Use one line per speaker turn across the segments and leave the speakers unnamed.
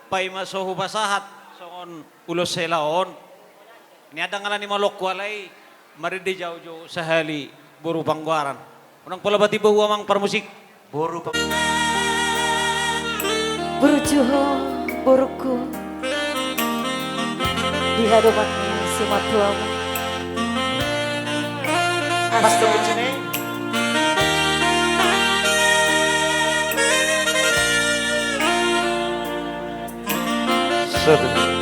Pai masohu basahat songon ulos selaon. Ni ada ngalan ni malok walay maridi jauh-jauh sahali buru pangguaran. Unang pala ba tiba uamang permusik?
Buru pang...
Berjuho buruku di hadapan si matuamu.
Mas tunggu sini. Sudah.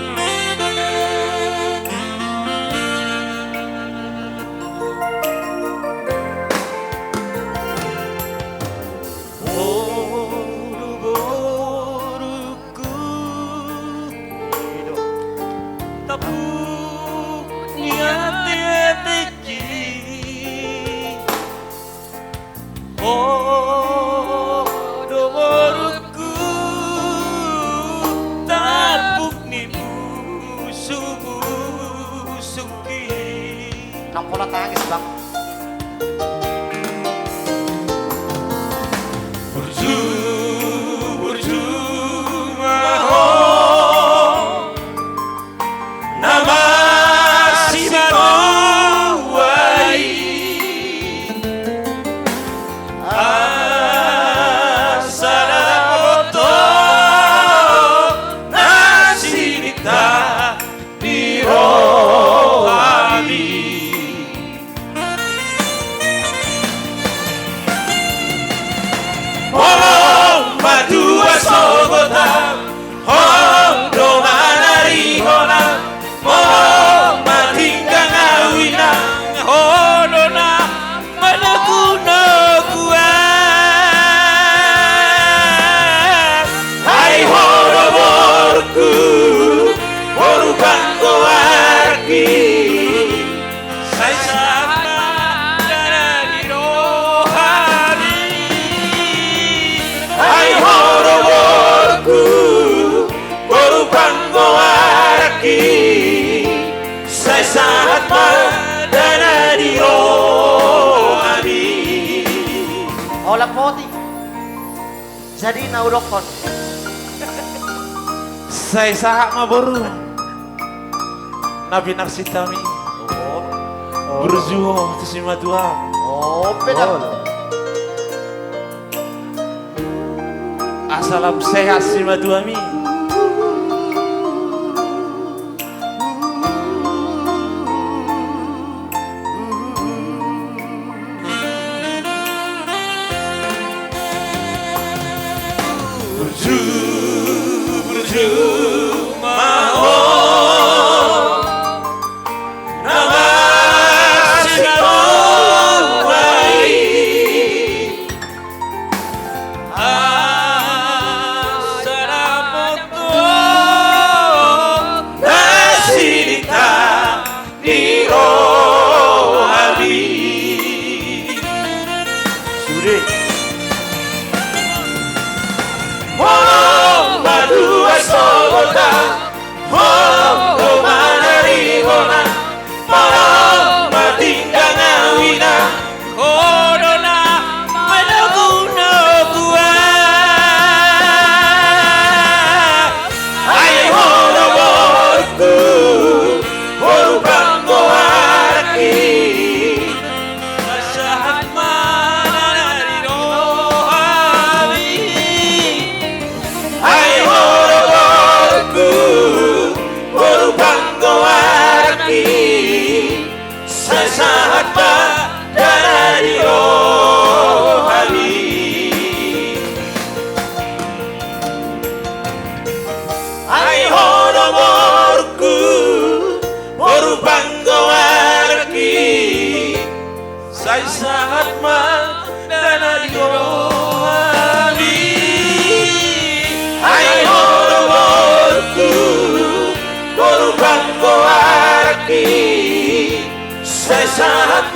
Nang pola tangis bang.
Burju maho nama si wai asalamoto nasinita biro Madua Sogota, Hong Domanari Hona, Mong Matinggang Awinang, Honona, Managuna Kuan. Hai Horoborku, Horukan Goarki, Sai Sama Darani Rohani. Hai Horoborku, Horukan Goarki, Sai Sahat Darani Rohani.
Ola poti. Jadi naurokon.
Saya sahak maboru Nabi naksitami berjuang terima Tuhan.
Oh, beda.
Asalam sehat terima Tuhan mi.
Burju maho nama si wai asalamoto nasinita biro hadi.
Sudah.
Madua Sogota, Hong Domanari Hona, Mong Matinggang Awinang, Honona, Managuna Kuan. Hai Horoborku, Horukan Goarki, Sahat Manari Rohani. Hai Horoborku, Horukan Goarki, Sai Sahat Darani Rohani. Hai Horoborku, Horukan Goarki, Sai Sahat Darani Rohani. Hai Horoborku, Horukan Goarki, Sai Sahat